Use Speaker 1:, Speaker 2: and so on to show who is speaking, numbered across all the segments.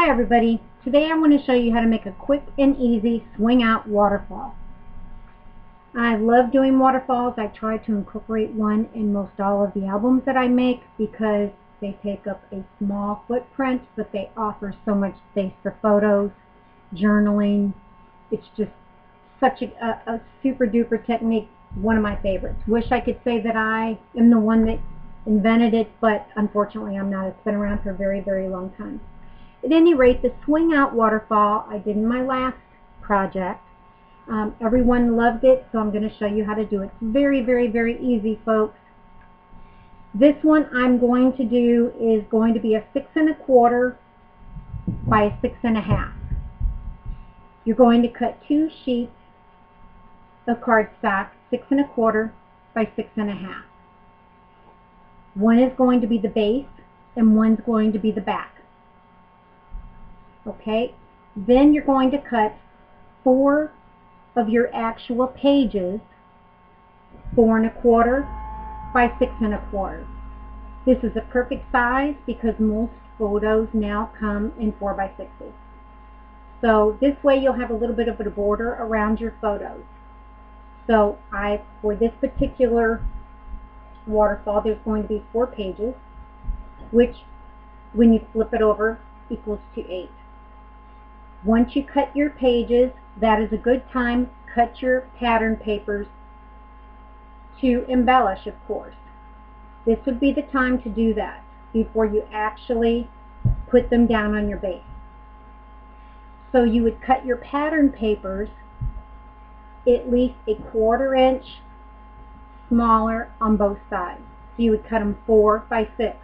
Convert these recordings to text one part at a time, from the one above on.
Speaker 1: Hi everybody, today I want to show you how to make a quick and easy swing out waterfall. I love doing waterfalls. I try to incorporate one in most all of the albums that I make because they take up a small footprint, but they offer so much space for photos, journaling. It's just such a super duper technique, one of my favorites. Wish I could say that I am the one that invented it, but unfortunately I'm not. It's been around for a very, very long time. At any rate, the swing out waterfall I did in my last project. Everyone loved it, so I'm going to show you how to do it. It's very, very, very easy, folks. This one I'm going to do is going to be a 6 1/4 by a 6 1/2. You're going to cut 2 sheets of cardstock 6 1/4 by 6 1/2. One is going to be the base and one's going to be the back. Okay, then you're going to cut 4 of your actual pages 4 1/4 by 6 1/4. This is a perfect size because most photos now come in 4 by 6s. So this way you'll have a little bit of a border around your photos. So for this particular waterfall, there's going to be 4 pages, which when you flip it over equals to 8. Once you cut your pages, that is a good time. Cut your pattern papers to embellish, of course. This would be the time to do that before you actually put them down on your base. So you would cut your pattern papers at least a 1/4 inch smaller on both sides. So you would cut them 4 by 6.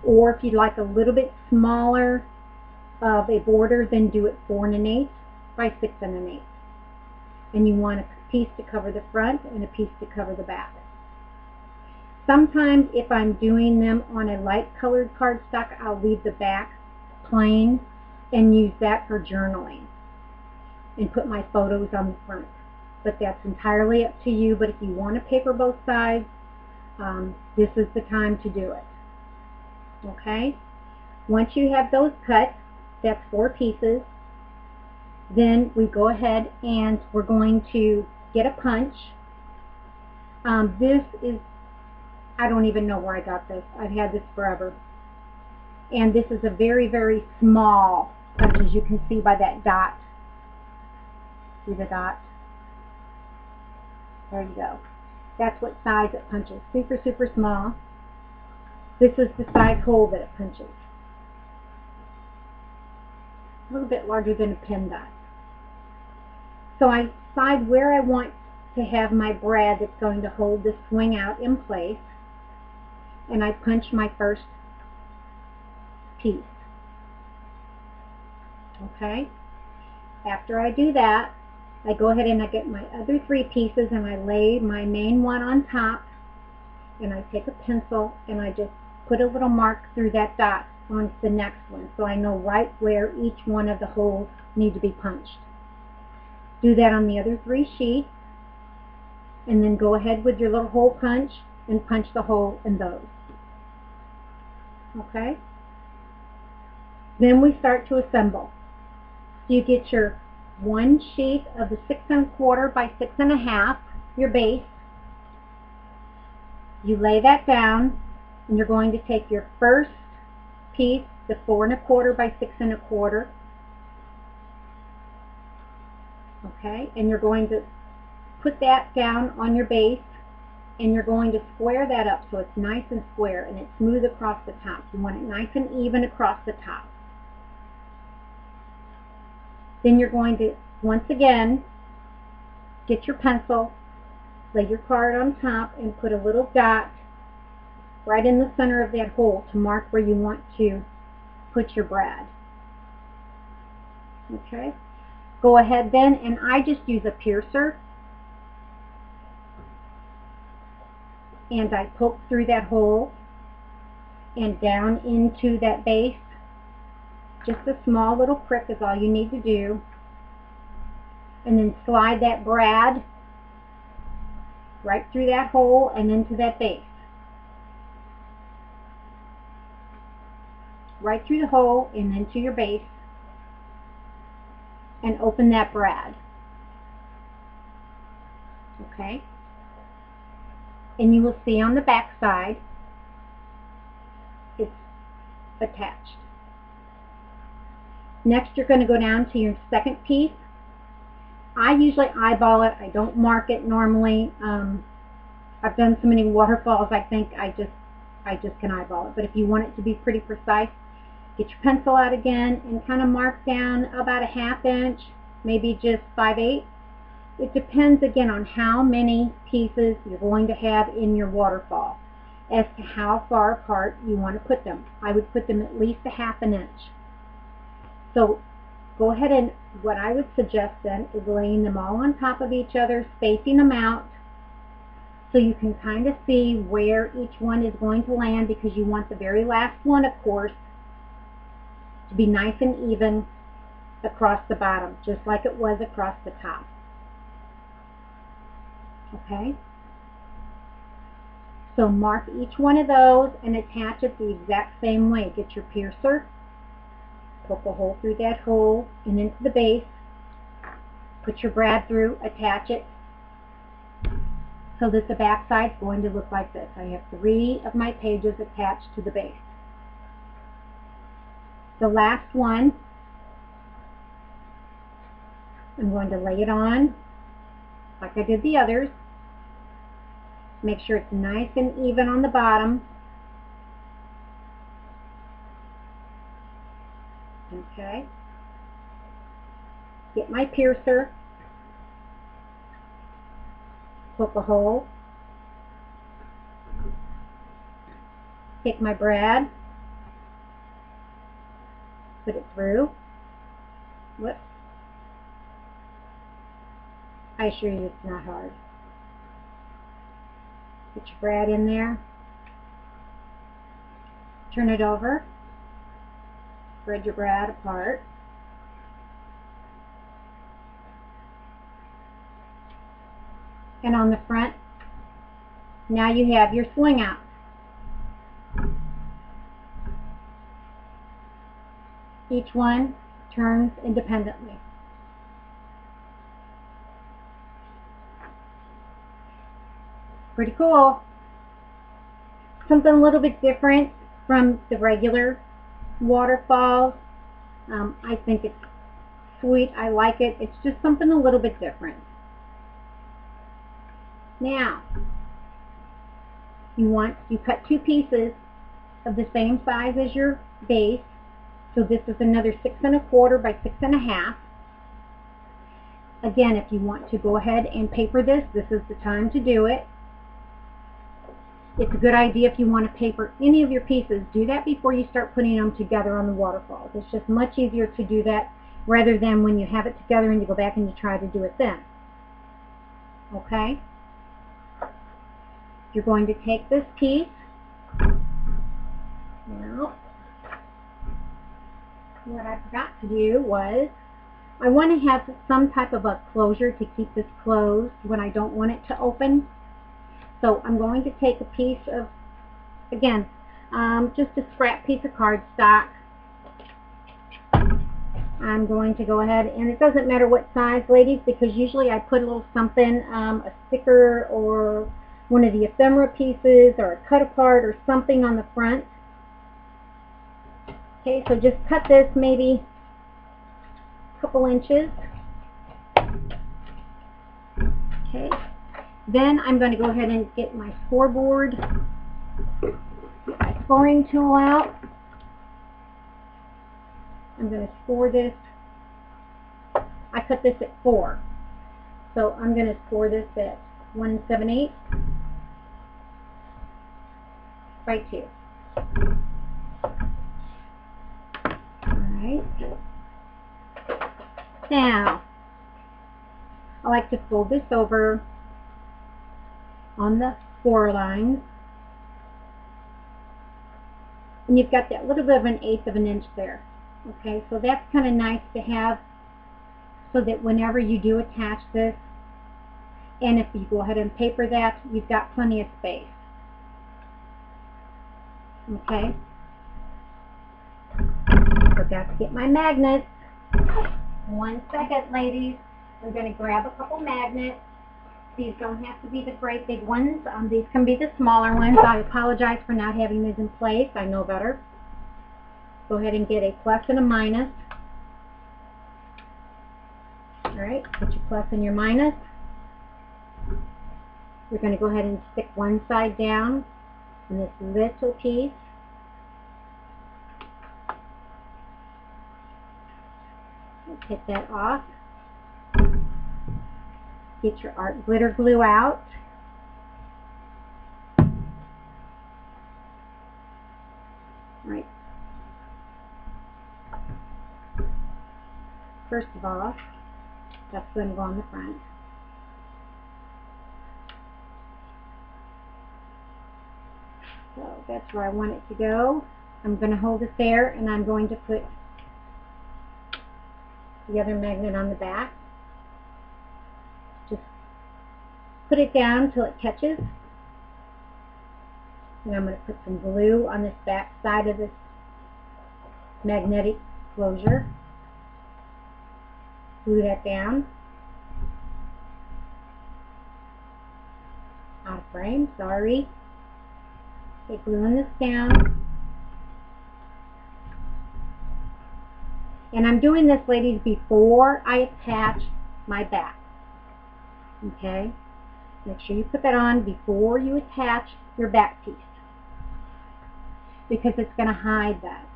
Speaker 1: Or if you'd like a little bit smaller of a border, then do it 4 1/8 by 6 1/8. And you want a piece to cover the front and a piece to cover the back. Sometimes if I'm doing them on a light colored cardstock, I'll leave the back plain and use that for journaling and put my photos on the front. But that's entirely up to you. But if you want to paper both sides, this is the time to do it. Okay? Once you have those cut, that's 4 pieces. Then we go ahead and we're going to get a punch. This is, I don't even know where I got this. I've had this forever. And this is a very, very small punch, as you can see by that dot. See the dot? There you go. That's what size it punches. Super, super small. This is the size hole that it punches. A little bit larger than a pin dot. So I decide where I want to have my brad that's going to hold the swing out in place, and I punch my first piece. Okay? After I do that, I go ahead and I get my other 3 pieces and I lay my main one on top, and I take a pencil and I just put a little mark through that dot on the next one, so I know right where each one of the holes need to be punched. Do that on the other 3 sheets, and then go ahead with your little hole punch and punch the hole in those. Okay? Then we start to assemble. So you get your 1 sheet of the 6 1/4 by 6 1/2, your base. You lay that down, and you're going to take your first piece, the 4 1/4 by 6 1/4. Okay, and you're going to put that down on your base, and you're going to square that up so it's nice and square and it's smooth across the top. You want it nice and even across the top. Then you're going to, once again, get your pencil, lay your card on top, and put a little dot right in the center of that hole to mark where you want to put your brad. Okay? Go ahead then, and I just use a piercer, and I poke through that hole and down into that base. Just a small little prick is all you need to do. And then slide that brad right through that hole and into that base. right through the hole and into your base, and open that brad. Okay? And you will see on the back side it's attached. Next, you're going to go down to your second piece. I usually eyeball it. I don't mark it normally. I've done so many waterfalls, I think I just can eyeball it. But if you want it to be pretty precise, get your pencil out again and kind of mark down about a 1/2 inch, maybe just 5/8. It depends again on how many pieces you're going to have in your waterfall as to how far apart you want to put them. I would put them at least a 1/2 inch. So go ahead, and what I would suggest then is laying them all on top of each other, spacing them out, so you can kind of see where each one is going to land, because you want the very last one, of course, to be nice and even across the bottom, just like it was across the top. Okay? So mark each one of those and attach it the exact same way. Get your piercer, poke a hole through that hole and into the base, put your brad through, attach it, so that the back side is going to look like this. I have 3 of my pages attached to the base. The last one, I'm going to lay it on like I did the others. Make sure it's nice and even on the bottom. Okay. Get my piercer, poke a hole, take my brad, put it through. Whoops. I assure you it's not hard. Put your brad in there, turn it over, spread your brad apart, and on the front, now you have your sling out. Each one turns independently. Pretty cool. Something a little bit different from the regular waterfalls. I think it's sweet. I like it. It's just something a little bit different. Now, you cut 2 pieces of the same size as your base. So this is another 6 1/4 by 6 1/2. Again, if you want to go ahead and paper this is the time to do it. It's a good idea if you want to paper any of your pieces. Do that before you start putting them together on the waterfalls. It's just much easier to do that rather than when you have it together and you go back and you try to do it then. Okay? You're going to take this piece. Now, what I forgot to do was, I want to have some type of a closure to keep this closed when I don't want it to open. So I'm going to take a piece of, again, just a scrap piece of cardstock. I'm going to go ahead, and it doesn't matter what size, ladies, because usually I put a little something, a sticker or one of the ephemera pieces or a cut apart or something on the front. Okay, so just cut this maybe a couple inches. Okay, then I'm going to go ahead and get my scoreboard, get my scoring tool out. I'm going to score this. I cut this at 4, so I'm going to score this at 1 7/8 by 2. Alright. Now, I like to fold this over on the score lines. And you've got that little bit of an 1/8 of an inch there. Okay, so that's kind of nice to have, so that whenever you do attach this, and if you go ahead and paper that, you've got plenty of space. Okay. forgot to get my magnets. 1 second, ladies. We're going to grab a couple magnets. These don't have to be the great big ones. These can be the smaller ones. I apologize for not having these in place. I know better. Go ahead and get a plus and a minus. Alright, put your plus and your minus. We're going to go ahead and stick one side down in this little piece. Take that off. Get your art glitter glue out. Right. First of all, that's going to go on the front. So that's where I want it to go. I'm going to hold it there, and I'm going to put the other magnet on the back. Just put it down until it catches. And I'm going to put some glue on this back side of this magnetic closure. Glue that down. Out of frame, sorry. Okay, gluing this down. And I'm doing this, ladies, before I attach my back. Okay? Make sure you put that on before you attach your back piece, because it's going to hide that.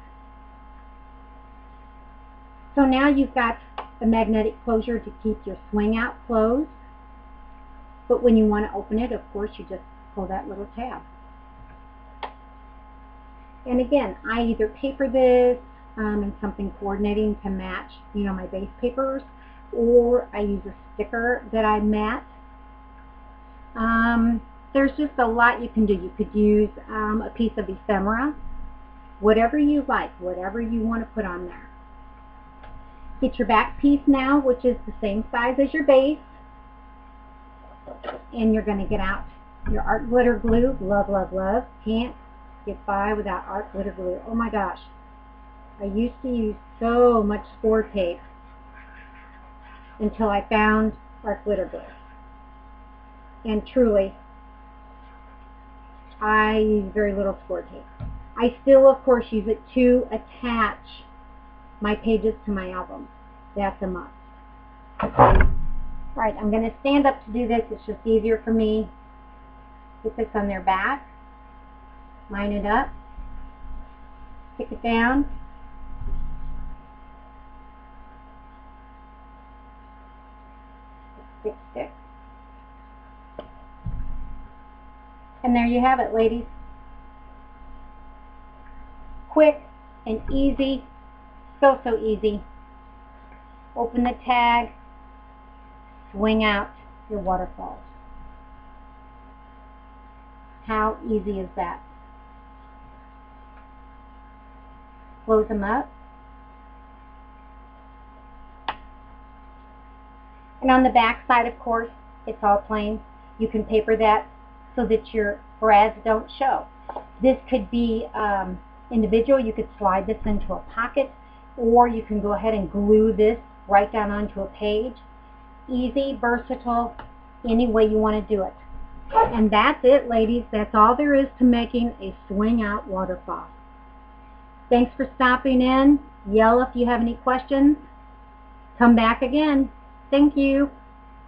Speaker 1: So now you've got the magnetic closure to keep your swing out closed. But when you want to open it, of course, you just pull that little tab. And again, I either paper this in something coordinating to match, you know, my base papers, or I use a sticker that I mat. There's just a lot you can do. You could use a piece of ephemera, whatever you like, whatever you want to put on there. Get your back piece now, which is the same size as your base, and you're going to get out your art glitter glue. Love, love, love. Can't get by without art glitter glue. Oh my gosh. I used to use so much score tape until I found art glitter glue. And truly, I use very little score tape. I still, of course, use it to attach my pages to my album. That's a must. Alright, I'm going to stand up to do this. It's just easier for me. Put this on their back. Line it up. Stick it down. Stick, stick. And there you have it, ladies. Quick and easy. So, so easy. Open the tag. Swing out your waterfalls. How easy is that? Close them up. And on the back side, of course, it's all plain. You can paper that so that your brads don't show. This could be individual. You could slide this into a pocket, or you can go ahead and glue this right down onto a page. Easy, versatile, any way you want to do it. And that's it, ladies. That's all there is to making a swing out waterfall. Thanks for stopping in. Yell if you have any questions. Come back again. Thank you.